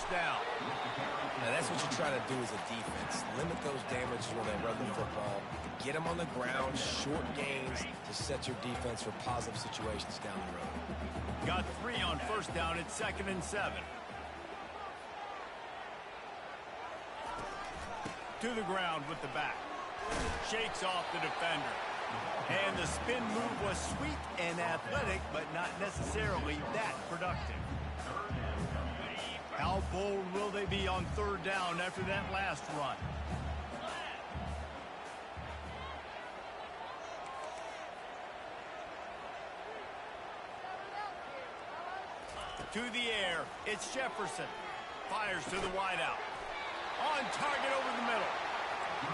first down. Now, that's what you try to do as a defense. Limit those damages when they run the football. Get them on the ground, short gains to set your defense for positive situations down the road. Got 3 on first down at 2nd and 7. To the ground with the back. Shakes off the defender. And the spin move was sweet and athletic, but not necessarily that productive. How bold will they be on 3rd down after that last run? To the air, it's Jefferson. Fires to the wideout. On target over the middle.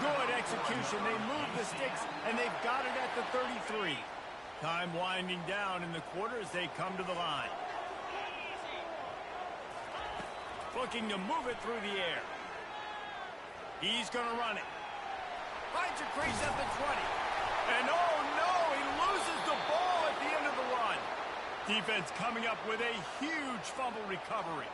Good execution. They move the sticks, and they've got it at the 33. Time winding down in the quarter as they come to the line. Looking to move it through the air. He's going to run it. Finds a crease at the 20. And oh no, he loses the ball at the end of the run. Defense coming up with a huge fumble recovery.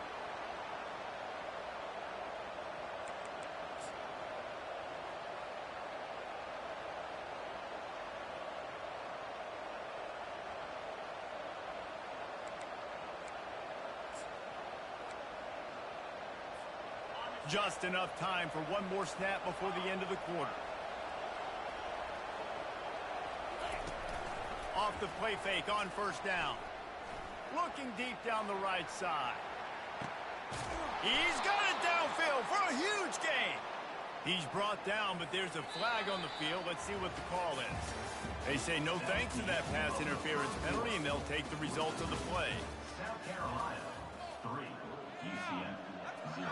Just enough time for one more snap before the end of the quarter. Off the play fake on first down. Looking deep down the right side. He's got it downfield for a huge gain. He's brought down, but there's a flag on the field. Let's see what the call is. They say no thanks to that pass interference penalty, and they'll take the results of the play. South Carolina, 3, UCF, 0.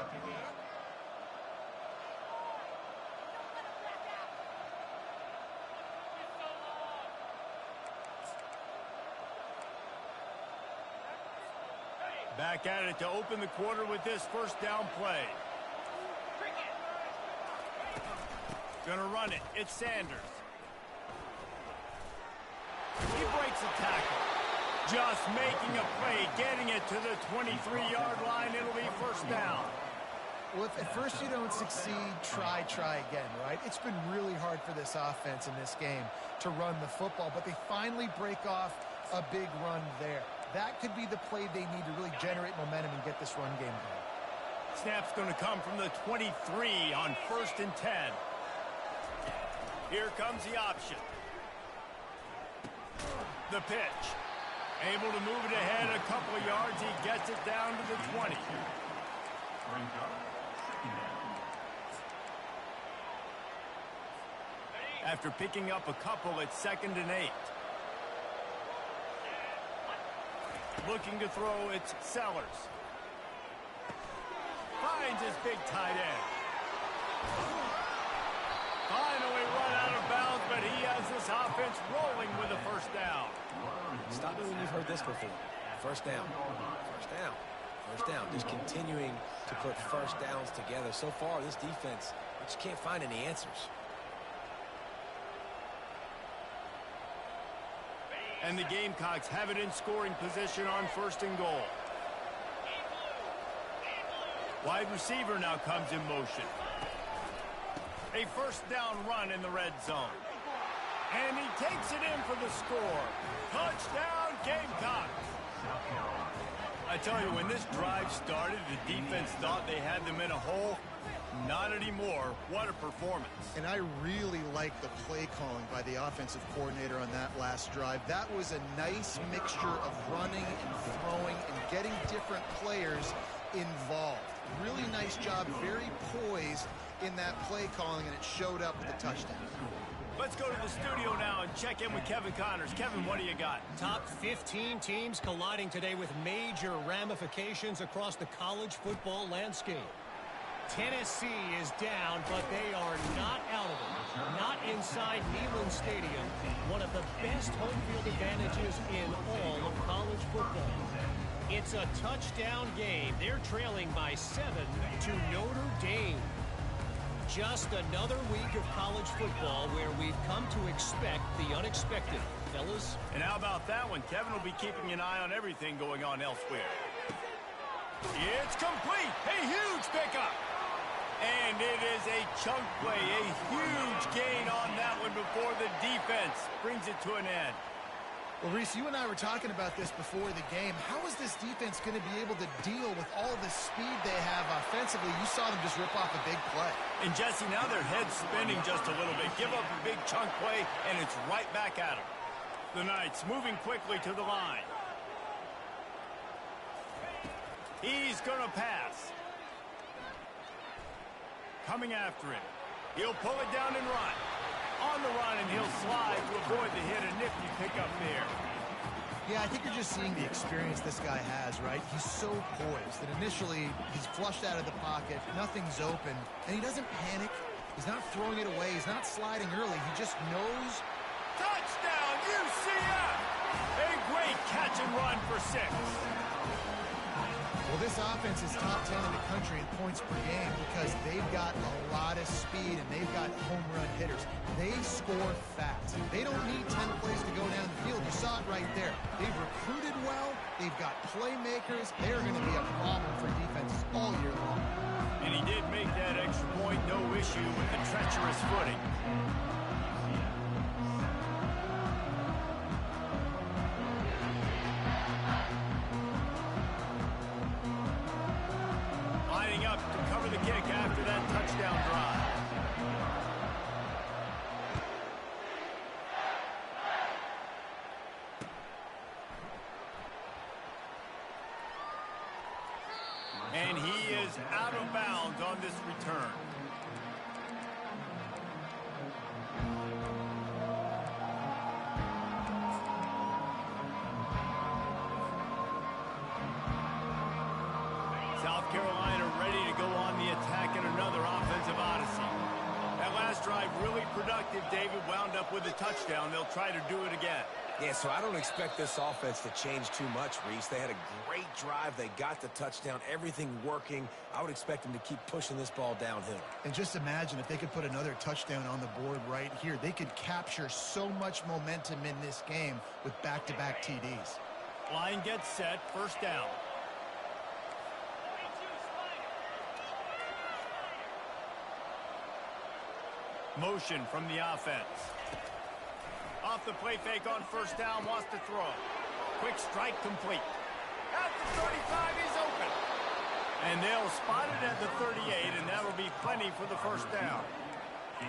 Back at it to open the quarter with this first down play. Gonna run it. It's Sanders. He breaks a tackle. Just making a play, getting it to the 23-yard line. It'll be first down. Well, if at first you don't succeed, try again, right? It's been really hard for this offense in this game to run the football, but they finally break off a big run there. That could be the play they need to really generate momentum and get this run game going. Snap's going to come from the 23 on 1st and 10. Here comes the option. The pitch. Able to move it ahead a couple of yards. He gets it down to the 20. After picking up a couple at 2nd and 8. Looking to throw, it's Sellers. Finds his big tight end. Finally run out of bounds, but he has this offense rolling with a first down. Stop me when you've heard this before. First down. First down. First down. Just continuing to put first downs together. So far, this defense, I just can't find any answers. And the Gamecocks have it in scoring position on 1st and goal. Wide receiver now comes in motion. A first down run in the red zone. And he takes it in for the score. Touchdown, Gamecocks. I tell you, when this drive started, the defense thought they had them in a hole. Not anymore. What a performance. And I really like the play calling by the offensive coordinator on that last drive. That was a nice mixture of running and throwing and getting different players involved. Really nice job, very poised in that play calling, and it showed up with the touchdown. Let's go to the studio now and check in with Kevin Connors. Kevin, what do you got? Top 15 teams colliding today with major ramifications across the college football landscape. Tennessee is down, but they are not out of it. Not inside Neyland Stadium, one of the best home field advantages in all of college football. It's a touchdown game. They're trailing by 7 to Notre Dame. Just another week of college football where we've come to expect the unexpected, fellas. And how about that one? Kevin will be keeping an eye on everything going on elsewhere. It's complete. A huge pickup. And it is a chunk play. A huge gain on that one before the defense brings it to an end. Well, Reese, you and I were talking about this before the game. How is this defense going to be able to deal with all the speed they have offensively? You saw them just rip off a big play. And, Jesse, now their head's spinning just a little bit. Give up a big chunk play, and it's right back at them. The Knights moving quickly to the line. He's going to pass. Coming after him. He'll pull it down and run. On the run, and he'll slide to avoid the hit. A nifty pickup there. Yeah, I think you're just seeing the experience this guy has, right? He's so poised that initially he's flushed out of the pocket, nothing's open, and he doesn't panic. He's not throwing it away. He's not sliding early. He just knows. Touchdown, UCF! A great catch and run for 6. Well, this offense is top 10 in the country in points per game because they've got a lot of speed and they've got home run hitters. They score fast. They don't need 10 plays to go down the field. You saw it right there. They've recruited well. They've got playmakers. They're going to be a problem for defenses all year long. And he did make that extra point, no issue with the treacherous footing. Lining up to cover the kick after that touchdown drive. And he is out of bounds on this return. South Carolina ready to go on the attack in another offensive odyssey. That last drive really productive. David wound up with a touchdown. They'll try to do it again. Yeah, so I don't expect this offense to change too much, Reese. They had a great drive. They got the touchdown. Everything working. I would expect them to keep pushing this ball downhill. And just imagine if they could put another touchdown on the board right here. They could capture so much momentum in this game with back-to-back TDs. Line gets set. First down. Motion from the offense. Off the play fake on first down, wants to throw. Quick strike complete. At the 35, he's open. And they'll spot it at the 38, and that'll be plenty for the first down.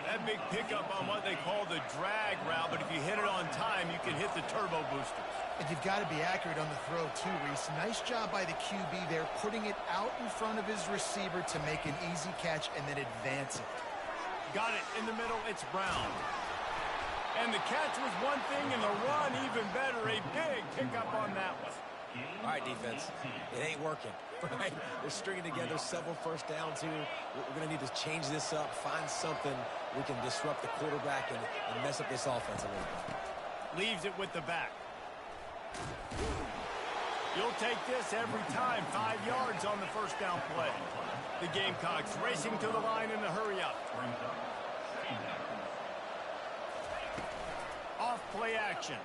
That big pickup on what they call the drag route, but if you hit it on time, you can hit the turbo boosters. And you've got to be accurate on the throw, too, Reese. Nice job by the QB there, putting it out in front of his receiver to make an easy catch and then advance it. Got it in the middle. It's Brown. And the catch was one thing, and the run even better. A big pickup on that one. All right, defense. It ain't working, right? They're stringing together several first downs here. We're going to need to change this up, find something we can disrupt the quarterback and mess up this offense a little bit. Leaves it with the back. You'll take this every time. 5 yards on the first down play. The Gamecocks racing to the line in the hurry-up. Off play action.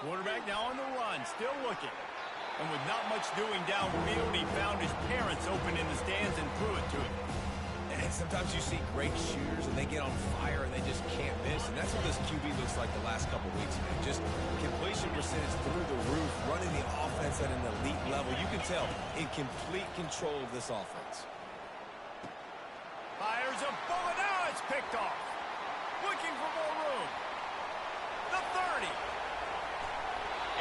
Quarterback now on the run, still looking. And with not much doing downfield, he found his parents open in the stands and threw it to him. And sometimes you see great shooters, and they get on fire, and they just can't miss. And that's what this QB looks like the last couple weeks, man. Just completion percentage through the roof, running the offense at an elite level. You can tell in complete control of this offense. Fires a bullet. Now it's picked off. Looking for more room. The 30.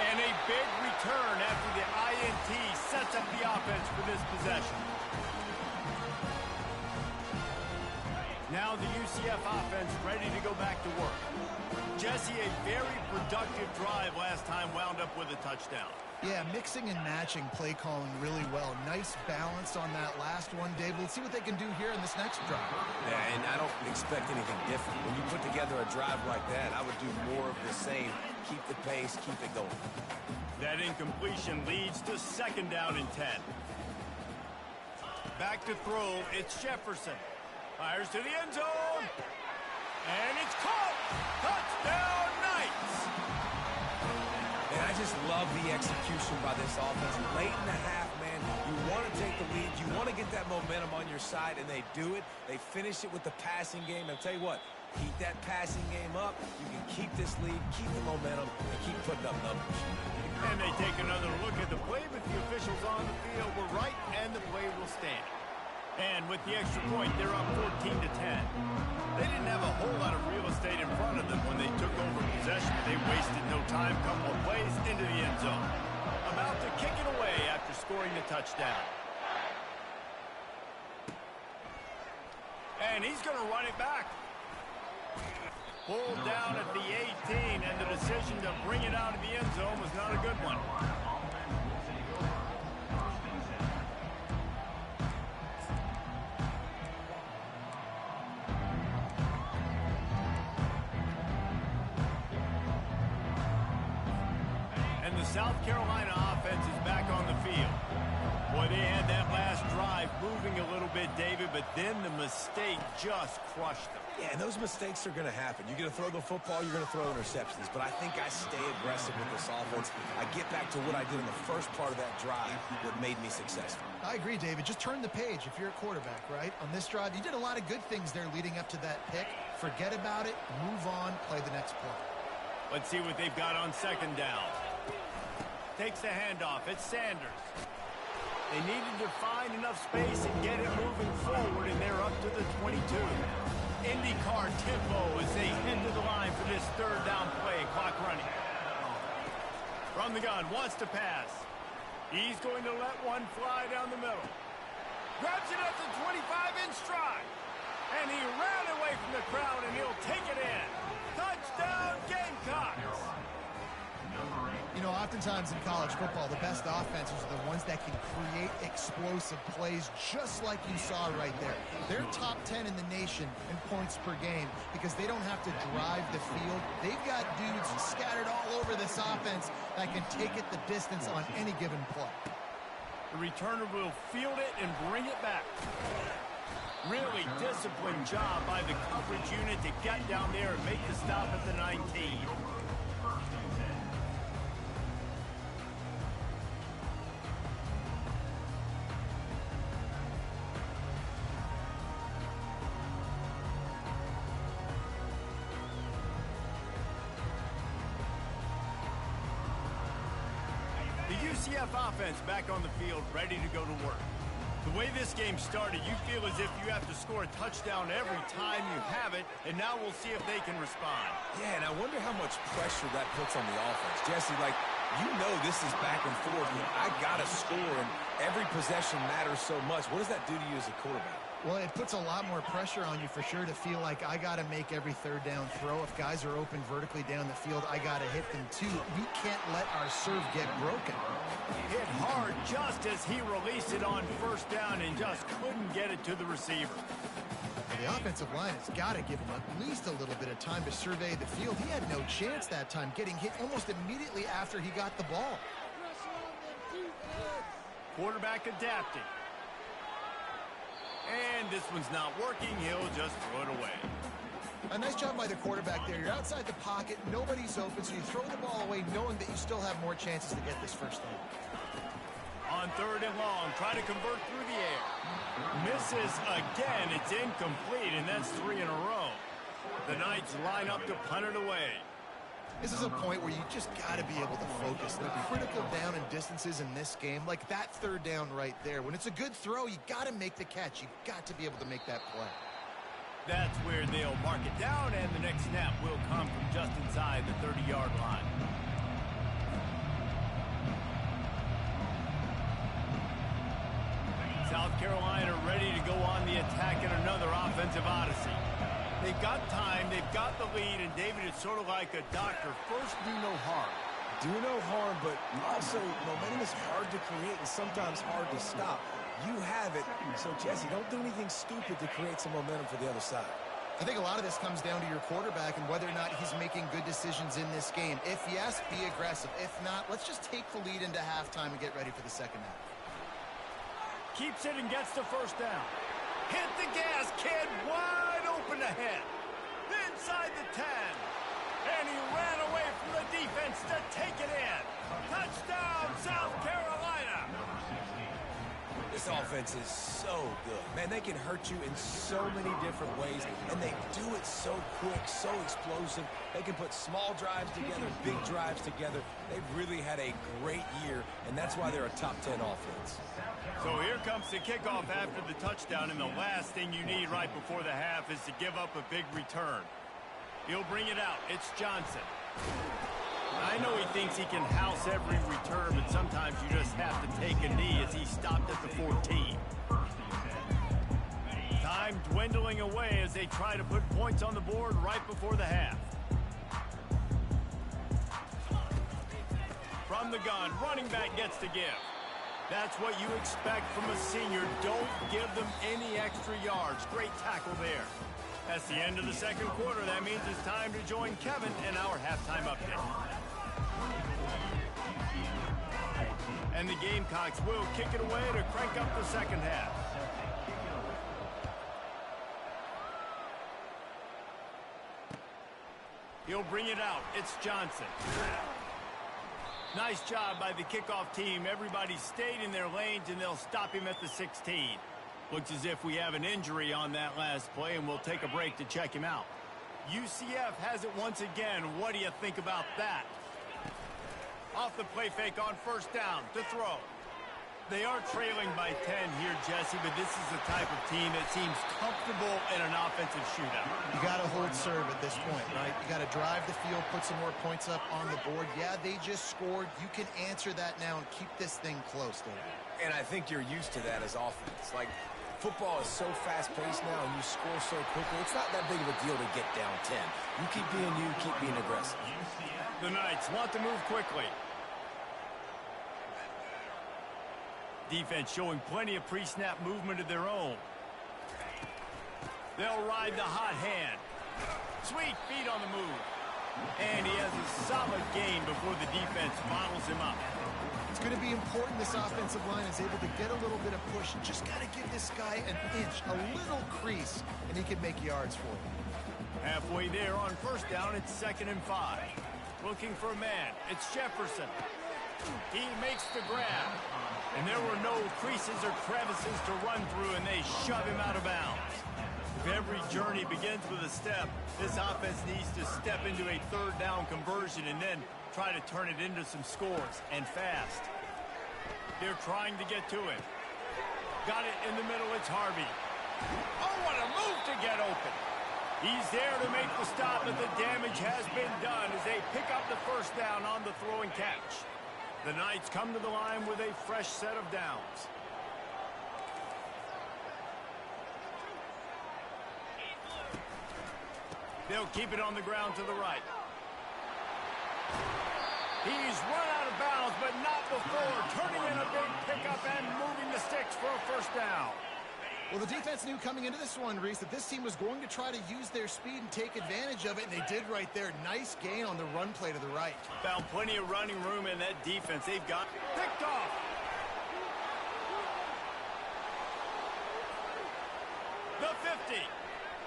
And a big return after the INT sets up the offense for this possession. Now the UCF offense ready to go back to work. Jesse, a very productive drive last time, wound up with a touchdown. Yeah, mixing and matching play calling really well. Nice balance on that last one, Dave. Let's see what they can do here in this next drive. Yeah, and I don't expect anything different. When you put together a drive like that, I would do more of the same. Keep the pace, keep it going. That incompletion leads to second down and 10. Back to throw, it's Jefferson. Fires to the end zone. And it's caught. Touchdown, Knights. And I just love the execution by this offense. Late in the half, You want to take the lead. You want to get that momentum on your side, and they do it. They finish it with the passing game. I'll tell you what, keep that passing game up. You can keep this lead, keep the momentum, and keep putting up numbers. And they take another look at the play, but the officials on the field were right, and the play will stand. And with the extra point, they're up 14-10. They didn't have a whole lot of real estate in front of them when they took over possession. They wasted no time, couple of plays into the end zone. About to kick it away after scoring the touchdown. And he's going to run it back. Pulled down at the 18, and the decision to bring it out of the end zone was not a good one. And the South Carolina offense is back on the field. Boy, they had that last drive moving a little bit, David, but then the mistake just crushed them. Yeah, and those mistakes are going to happen. You're going to throw the football, you're going to throw interceptions. But I think I stay aggressive with this offense. I get back to what I did in the first part of that drive, what made me successful. I agree, David. Just turn the page if you're a quarterback, right? On this drive, you did a lot of good things there leading up to that pick. Forget about it, move on, play the next play. Let's see what they've got on second down. Takes the handoff. It's Sanders. They needed to find enough space and get it moving forward, and they're up to the 22. IndyCar tempo as they head to the line for this third down play. Clock running. From the gun, wants to pass. He's going to let one fly down the middle. Grabs it at the 25 in stride. And he ran away from the crowd, and he'll take it in. Touchdown, Gamecocks! You know, oftentimes in college football, the best offenses are the ones that can create explosive plays just like you saw right there. They're top 10 in the nation in points per game because they don't have to drive the field. They've got dudes scattered all over this offense that can take it the distance on any given play. The returner will field it and bring it back. Really disciplined job by the coverage unit to get down there and make the stop at the 19. CF offense back on the field, ready to go to work. The way this game started, you feel as if you have to score a touchdown every time you have it, and now we'll see if they can respond. Yeah, and I wonder how much pressure that puts on the offense. Jesse, like, you know this is back and forth. I got to score, and every possession matters so much. What does that do to you as a quarterback? Well, it puts a lot more pressure on you for sure to feel like I got to make every third down throw. If guys are open vertically down the field, I got to hit them too. We can't let our serve get broken. Hit hard just as he released it on first down and just couldn't get it to the receiver. The offensive line has got to give him at least a little bit of time to survey the field. He had no chance that time, getting hit almost immediately after he got the ball. Quarterback adapting. And this one's not working. He'll just throw it away. A nice job by the quarterback there. You're outside the pocket. Nobody's open, so you throw the ball away knowing that you still have more chances to get this first down. On third and long, try to convert through the air. Misses again. It's incomplete, and that's 3 in a row. The Knights line up to punt it away. This is a point where you just got to be able to focus. The critical down and distances in this game, like that third down right there. When it's a good throw, you got to make the catch. You've got to be able to make that play. That's where they'll mark it down, and the next snap will come from just inside the 30-yard line. South Carolina ready to go on the attack in another offensive odyssey. They've got time, they've got the lead, and David, it's sort of like a doctor. First, do no harm. Do no harm, but also momentum is hard to create and sometimes hard to stop. You have it, so Jesse, don't do anything stupid to create some momentum for the other side. I think a lot of this comes down to your quarterback and whether or not he's making good decisions in this game. If yes, be aggressive. If not, let's just take the lead into halftime and get ready for the second half. Keeps it and gets the first down. Hit the gas, kid. Wide open ahead. Inside the 10. And he ran away from the defense to take it in. Touchdown, South Carolina. This offense is so good. Man, they can hurt you in so many different ways, and they do it so quick, so explosive. They can put small drives together, big drives together. They've really had a great year, and that's why they're a top 10 offense. So here comes the kickoff after the touchdown, and the last thing you need right before the half is to give up a big return. He'll bring it out. It's Johnson. I know he thinks he can house every return, but sometimes you just have to take a knee as he stopped at the 14. Time dwindling away as they try to put points on the board right before the half. From the gun, running back gets to give. That's what you expect from a senior. Don't give them any extra yards. Great tackle there. That's the end of the second quarter. That means it's time to join Kevin in our halftime update. And the Gamecocks will kick it away to crank up the second half. He'll bring it out. It's Johnson. Nice job by the kickoff team. Everybody stayed in their lanes, and they'll stop him at the 16. Looks as if we have an injury on that last play, and we'll take a break to check him out. UCF has it once again. What do you think about that? Off the play fake on first down to throw. They are trailing by 10 here, Jesse, but this is the type of team that seems comfortable in an offensive shootout. You got to hold serve at this point, right? You got to drive the field, put some more points up on the board. Yeah, they just scored. You can answer that now and keep this thing close, David. And I think you're used to that as offense. Like, football is so fast-paced now, and you score so quickly. It's not that big of a deal to get down 10. You keep being you, keep being aggressive. The Knights want to move quickly. Defense showing plenty of pre-snap movement of their own. They'll ride the hot hand. Sweet feet on the move. And he has a solid gain before the defense bottles him up. It's going to be important this offensive line is able to get a little bit of push. You just got to give this guy an inch, a little crease, and he can make yards for you. Halfway there on first down, it's 2nd and 5. Looking for a man. It's Jefferson. He makes the grab. And there were no creases or crevices to run through, and they shove him out of bounds. If every journey begins with a step, this offense needs to step into a third down conversion and then try to turn it into some scores, and fast. They're trying to get to him. Got it in the middle, it's Harvey. Oh, what a move to get open. He's there to make the stop, but the damage has been done as they pick up the first down on the throw and catch. The Knights come to the line with a fresh set of downs. They'll keep it on the ground to the right. He's run out of bounds, but not before turning in a big pickup and moving the sticks for a first down. Well, the defense knew coming into this one, Reese, that this team was going to try to use their speed and take advantage of it, and they did right there. Nice gain on the run play to the right. Found plenty of running room in that defense. They've got picked off. The 50.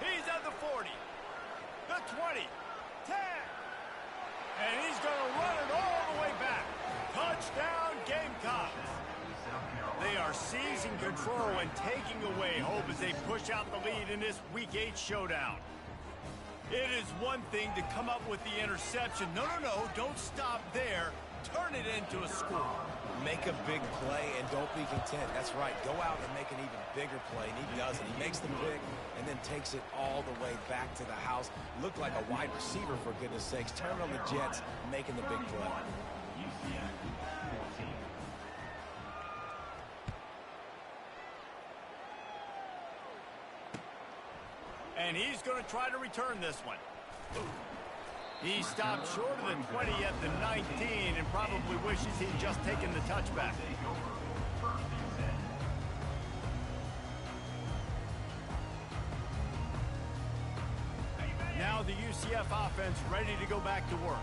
He's at the 40. The 20. 10. And he's going to run it all the way back. Touchdown, Gamecocks. They are seizing control and taking away hope as they push out the lead in this Week 8 showdown. It is one thing to come up with the interception. No, don't stop there. Turn it into a score. Make a big play and don't be content. That's right. Go out and make an even bigger play, and he does it. He makes the pick and then takes it all the way back to the house. Looked like a wide receiver, for goodness sakes. Turn on the jets, making the big play. And he's going to try to return this one. He stopped short of the 20 at the 19 and probably wishes he'd just taken the touchback. Now the UCF offense ready to go back to work.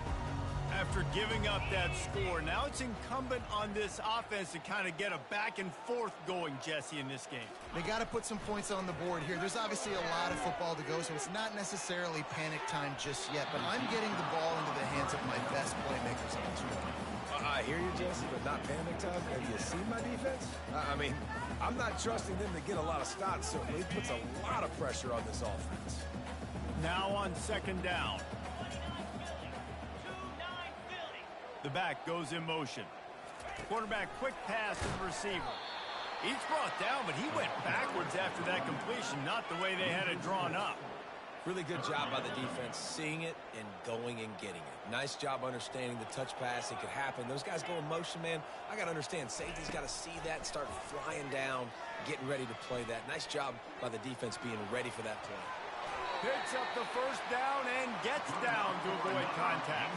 After giving up that score, now it's incumbent on this offense to kind of get a back and forth going, Jesse, in this game. They got to put some points on the board here. There's obviously a lot of football to go, so it's not necessarily panic time just yet, but I'm getting the ball into the hands of my best playmakers on this one. I hear you, Jesse, but not panic time. Have you seen my defense? I mean, I'm not trusting them to get a lot of stops, so it puts a lot of pressure on this offense. Now on second down. The back goes in motion. Quarterback quick pass to the receiver. He's brought down, but he went backwards after that completion, not the way they had it drawn up. Really good job by the defense seeing it and going and getting it. Nice job understanding the touch pass. It could happen. Those guys go in motion, man. I got to understand. Safety's got to see that, start flying down, getting ready to play that. Nice job by the defense being ready for that play. Picks up the first down and gets down to avoid contact.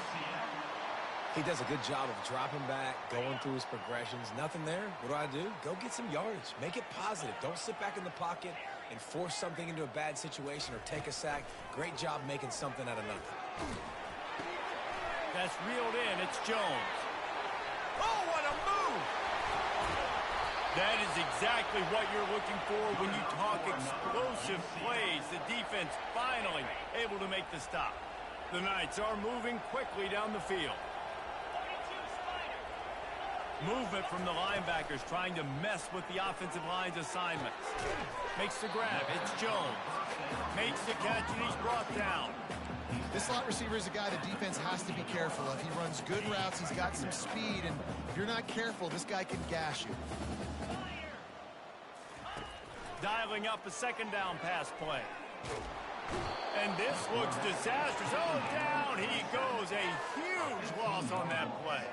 He does a good job of dropping back, going through his progressions. Nothing there. What do? Go get some yardage. Make it positive. Don't sit back in the pocket and force something into a bad situation or take a sack. Great job making something out of nothing. That's reeled in. It's Jones. Oh, what a move! That is exactly what you're looking for when you talk explosive plays. The defense finally able to make the stop. The Knights are moving quickly down the field. Movement from the linebackers trying to mess with the offensive line's assignments. Makes the grab. It's Jones. Makes the catch, and he's brought down. This slot receiver is a guy the defense has to be careful of. He runs good routes. He's got some speed, and if you're not careful, this guy can gash you. Dialing up a second down pass play. And this looks disastrous. Oh, down he goes. A huge loss on that play.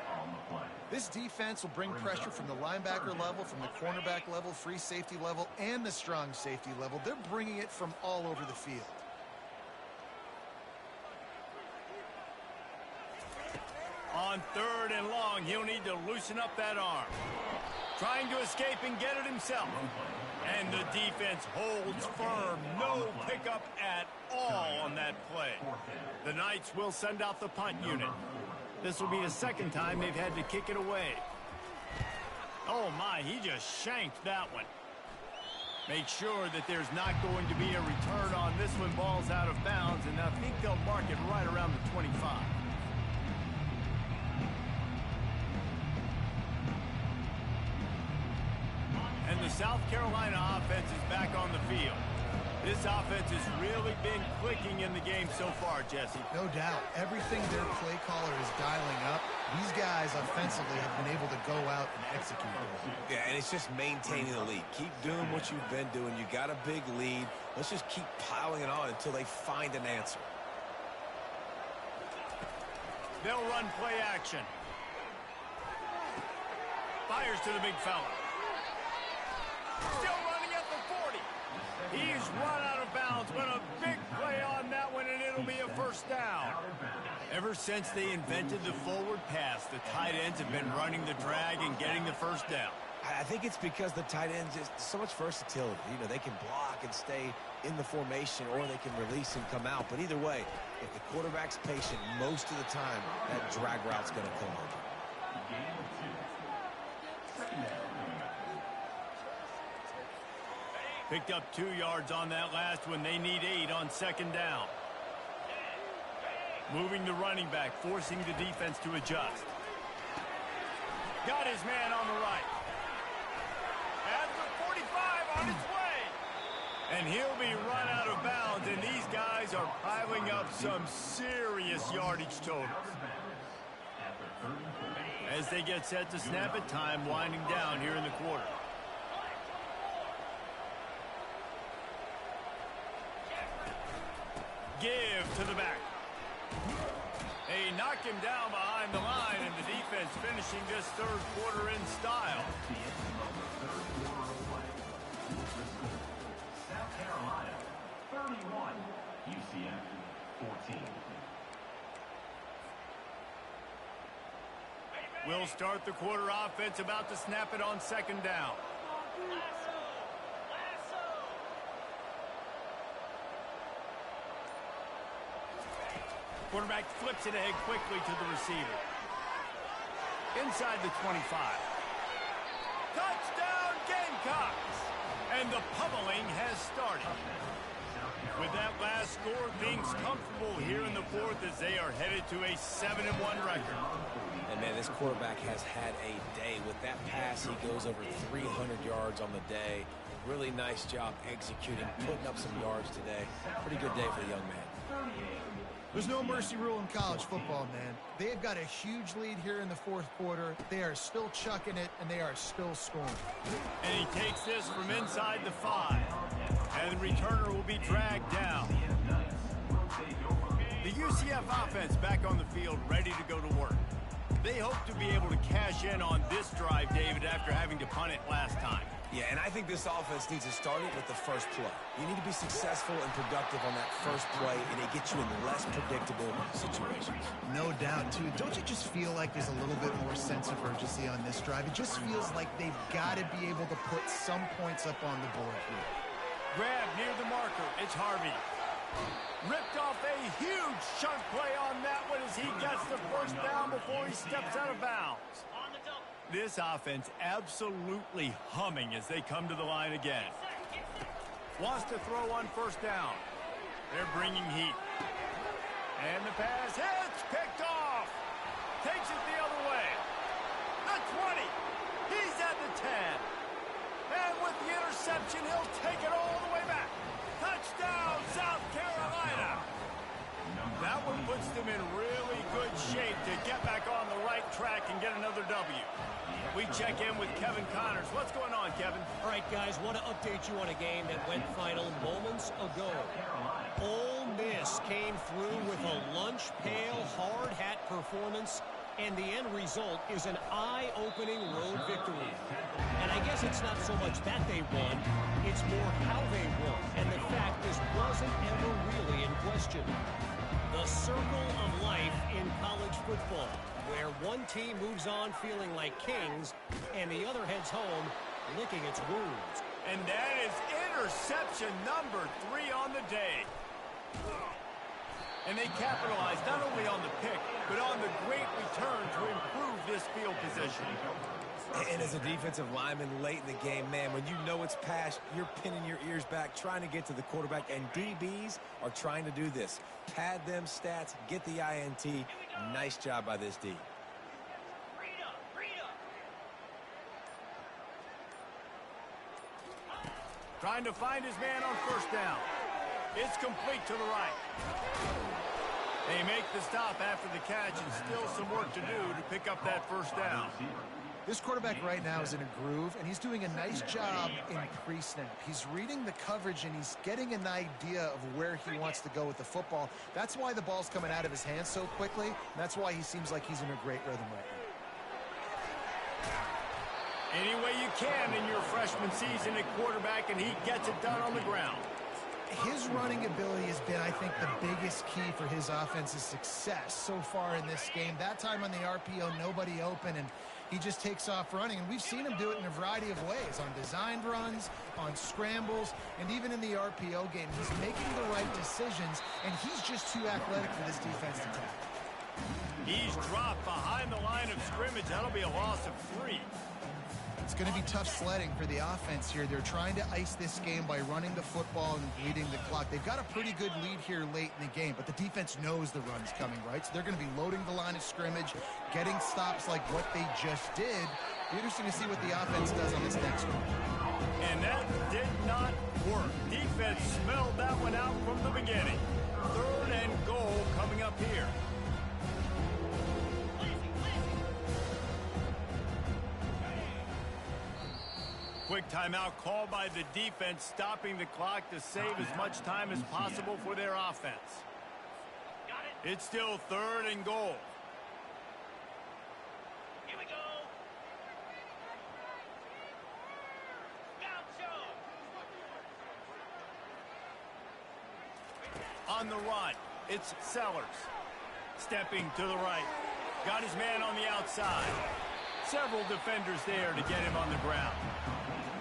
This defense will bring pressure from the linebacker level, from the cornerback level, free safety level, and the strong safety level. They're bringing it from all over the field. On third and long, he'll need to loosen up that arm. Trying to escape and get it himself. And the defense holds firm. No pickup at all on that play. The Knights will send out the punt unit. This will be the second time they've had to kick it away. Oh, my, he just shanked that one. Make sure that there's not going to be a return on this when ball's out of bounds, and I think they'll mark it right around the 25. And the South Carolina offense is back on the field. This offense has really been clicking in the game so far, Jesse. No doubt. Everything their play caller is dialing up, these guys offensively have been able to go out and execute. Yeah, and it's just maintaining the lead. Keep doing what you've been doing. You got a big lead. Let's just keep piling it on until they find an answer. They'll run play action. Fires to the big fella. Still running at the 40. He's run out of bounds, but a big play on that one, and it'll be a first down. Ever since they invented the forward pass, the tight ends have been running the drag and getting the first down. I think it's because the tight ends is so much versatility. You know, they can block and stay in the formation, or they can release and come out. But either way, if the quarterback's patient most of the time, that drag route's going to come over. Picked up 2 yards on that last one. They need 8 on second down. Moving the running back, forcing the defense to adjust. Got his man on the right. At the 45 on its way. And he'll be run out of bounds, and these guys are piling up some serious yardage totals. As they get set to snap it, time winding down here in the quarter. Give to the back. They knock him down behind the line, and the defense finishing this third quarter in style. South Carolina, 31. UCF, 14. We'll start the quarter offense, about to snap it on second down. Quarterback flips it ahead quickly to the receiver. Inside the 25. Touchdown Gamecocks! And the pummeling has started. With that last score, things comfortable here in the fourth as they are headed to a 7-1 record. And, man, this quarterback has had a day. With that pass, he goes over 300 yards on the day. Really nice job executing, putting up some yards today. Pretty good day for the young man. There's no mercy rule in college football, man. They've got a huge lead here in the fourth quarter. They are still chucking it, and they are still scoring. And he takes this from inside the 5. And the returner will be dragged down. The UCF offense back on the field, ready to go to work. They hope to be able to cash in on this drive, David, after having to punt it last time. Yeah, and I think this offense needs to start it with the first play. You need to be successful and productive on that first play, and it gets you in less predictable situations. No doubt, too. Don't you just feel like there's a little bit more sense of urgency on this drive? It just feels like they've got to be able to put some points up on the board here. Grab near the marker. It's Harvey. Ripped off a huge chunk play on that one as he gets the first down before he steps out of bounds. This offense absolutely humming as they come to the line again. Wants to throw on first down. They're bringing heat. And the pass hits, picked off. Takes it the other way. The 20. He's at the 10. And with the interception, he'll take it all the way back. Touchdown, South Carolina. That one puts them in really good shape to get back on the right track and get another W. We check in with Kevin Connors. What's going on, Kevin? All right, guys, want to update you on a game that went final moments ago. Ole Miss came through with a lunch pail, hard hat performance, and the end result is an eye-opening road victory. And I guess it's not so much that they won, it's more how they won, and the fact this wasn't ever really in question. The circle of life in college football, where one team moves on feeling like kings, and the other heads home licking its wounds. And that is interception number 3 on the day. And they capitalized not only on the pick, but on the great return to improve this field position. And as a defensive lineman late in the game, man, when you know it's past, you're pinning your ears back, trying to get to the quarterback, and DBs are trying to do this. Pad them stats, get the INT. Nice job by this D. Trying to find his man on first down. It's complete to the right. They make the stop after the catch, and still some work to do to pick up that first down. This quarterback right now is in a groove, and he's doing a nice job in pre-snap. He's reading the coverage, and he's getting an idea of where he wants to go with the football. That's why the ball's coming out of his hands so quickly, and that's why he seems like he's in a great rhythm right now. Any way you can in your freshman season at quarterback, and he gets it done on the ground. His running ability has been, I think, the biggest key for his offense's success so far in this game. That time on the RPO, nobody open, and he just takes off running. And we've seen him do it in a variety of ways, on designed runs, on scrambles, and even in the RPO game. He's making the right decisions, and he's just too athletic for this defense to tackle. He's dropped behind the line of scrimmage. That'll be a loss of 3. It's going to be tough sledding for the offense here. They're trying to ice this game by running the football and bleeding the clock. They've got a pretty good lead here late in the game, but the defense knows the run's coming, right? So they're going to be loading the line of scrimmage, getting stops like what they just did. Be interesting to see what the offense does on this next one. And that did not work. Defense smelled that one out from the beginning. 3rd and goal coming up here. Quick timeout called by the defense, stopping the clock to save as much time as possible for their offense. It's still 3rd and goal. Here we go. On the run, it's Sellers. Stepping to the right. Got his man on the outside. Several defenders there to get him on the ground.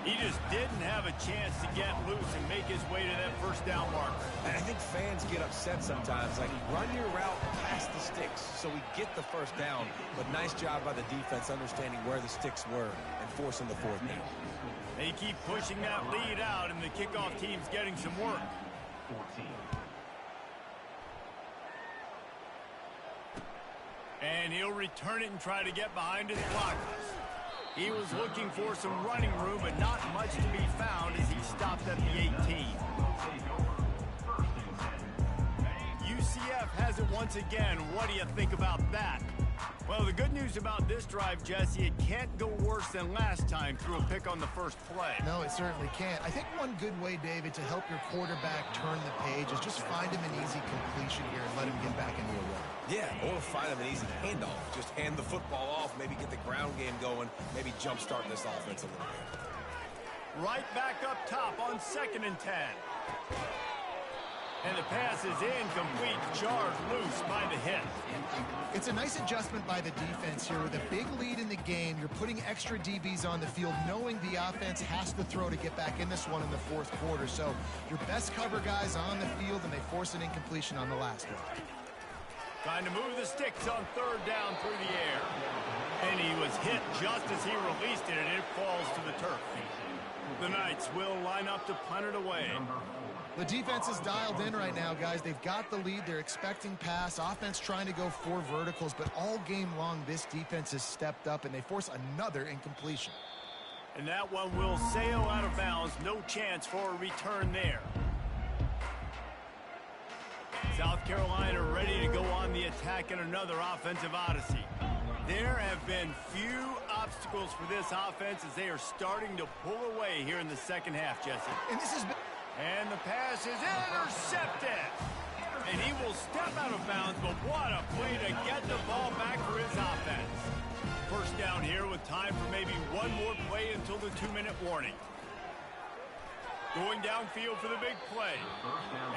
He just didn't have a chance to get loose and make his way to that first down marker. And I think fans get upset sometimes, like, run your route past the sticks so we get the first down. But nice job by the defense understanding where the sticks were and forcing the 4th down. They keep pushing that lead out, and the kickoff team's getting some work. 14. And he'll return it and try to get behind his blockers. He was looking for some running room, but not much to be found as he stopped at the 18. UCF has it once again. What do you think about that? Well, the good news about this drive, Jesse, it can't go worse than last time through a pick on the first play. No, it certainly can't. I think one good way, David, to help your quarterback turn the page is just find him an easy completion here and let him get back into a run. Yeah, or find him an easy handoff. Just hand the football off, maybe get the ground game going, maybe jumpstart this offense a little bit. Right back up top on 2nd and 10. And the pass is incomplete, jarred loose by the hit. It's a nice adjustment by the defense here. With a big lead in the game, you're putting extra DBs on the field, knowing the offense has to throw to get back in this one in the fourth quarter. So your best cover guys on the field, and they force an incompletion on the last one. Trying to move the sticks on 3rd down through the air. And he was hit just as he released it, and it falls to the turf. The Knights will line up to punt it away. The defense is dialed in right now, guys. They've got the lead. They're expecting pass. Offense trying to go 4 verticals, but all game long, this defense has stepped up, and they force another incompletion. And that one will sail out of bounds. No chance for a return there. South Carolina ready to go on the attack in another offensive odyssey. There have been few obstacles for this offense as they are starting to pull away here in the second half, Jesse. And this has been... And the pass is intercepted. And he will step out of bounds, but what a play to get the ball back for his offense. First down here with time for maybe one more play until the 2-minute warning. Going downfield for the big play.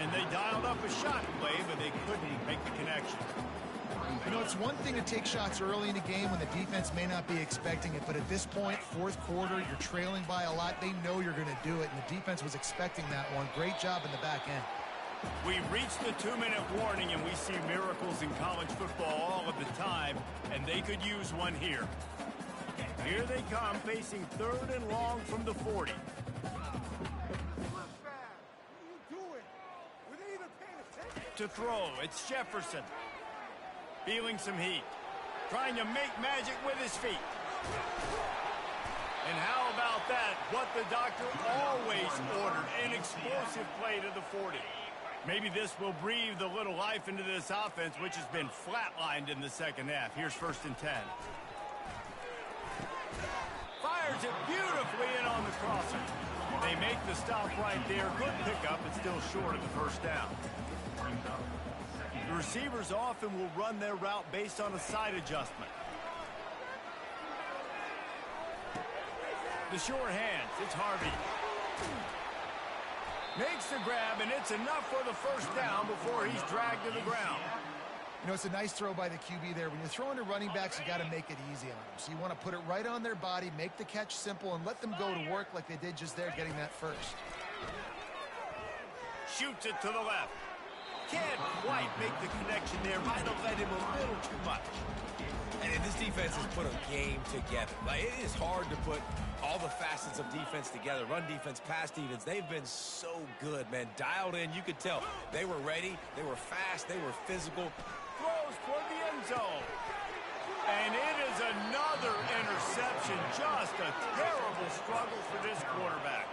And they dialed up a shot play, but they couldn't make the connection. You know, it's one thing to take shots early in a game when the defense may not be expecting it, but at this point, fourth quarter, you're trailing by a lot. They know you're going to do it, and the defense was expecting that one. Great job in the back end. We've reached the 2-minute warning, and we see miracles in college football all of the time, and they could use one here. Here they come, facing 3rd and long from the 40. To throw, it's Jefferson. Feeling some heat. Trying to make magic with his feet. And how about that? What the doctor always ordered. An explosive play to the 40. Maybe this will breathe a little life into this offense, which has been flatlined in the second half. Here's 1st and 10. Fires it beautifully in on the crosser. They make the stop right there. Good pickup, but still short of the first down. The receivers often will run their route based on a side adjustment. The short hands, it's Harvey. Makes the grab, and it's enough for the first down before he's dragged to the ground. You know, it's a nice throw by the QB there. When you're throwing to running backs, you got to make it easy on them. So you want to put it right on their body, make the catch simple, and let them go to work like they did just there, getting that first. Shoots it to the left. Can't quite make the connection there. Might have led him a little too much. And this defense has put a game together. Like, it is hard to put all the facets of defense together. Run defense, pass defense. They've been so good, man. Dialed in. You could tell they were ready. They were fast. They were physical. Throws toward the end zone. And it is another interception. Just a terrible struggle for this quarterback.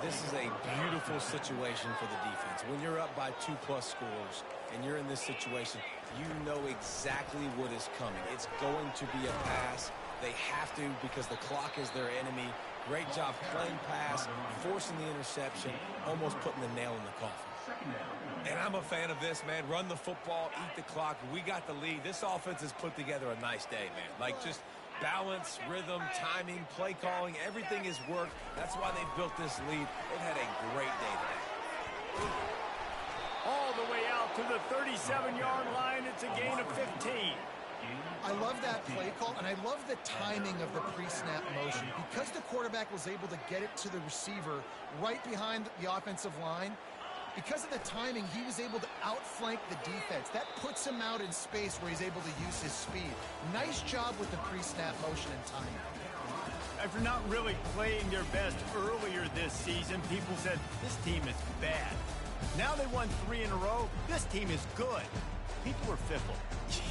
This is a beautiful situation for the defense. When you're up by 2+ scores and you're in this situation, you know exactly what is coming. It's going to be a pass. They have to because the clock is their enemy. Great job playing pass, forcing the interception, almost putting the nail in the coffin. And I'm a fan of this, man. Run the football, eat the clock. We got the lead. This offense has put together a nice day, man. Like, just balance, rhythm, timing, play calling, everything has worked. That's why they've built this lead. They've had a great day today. All the way out to the 37-yard line. It's a gain of 15. I love that play call, and I love the timing of the pre-snap motion. Because the quarterback was able to get it to the receiver right behind the offensive line, because of the timing, he was able to outflank the defense. That puts him out in space where he's able to use his speed. Nice job with the pre-snap motion and timing. After not really playing their best earlier this season, people said, this team is bad. Now they won 3 in a row. This team is good. People are fickle.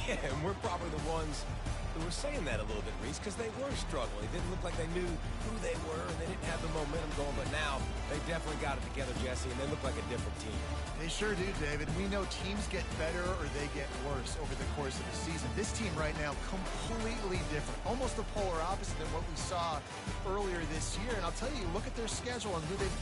Yeah, and we're probably the ones who were saying that a little bit, Reese, because they were struggling. It didn't look like they knew who they were, and they didn't have the momentum going. But now they definitely got it together, Jesse, and they look like a different team. They sure do, David. We know teams get better or they get worse over the course of the season. This team right now, completely different. Almost the polar opposite than what we saw earlier this year. And I'll tell you, look at their schedule and who they've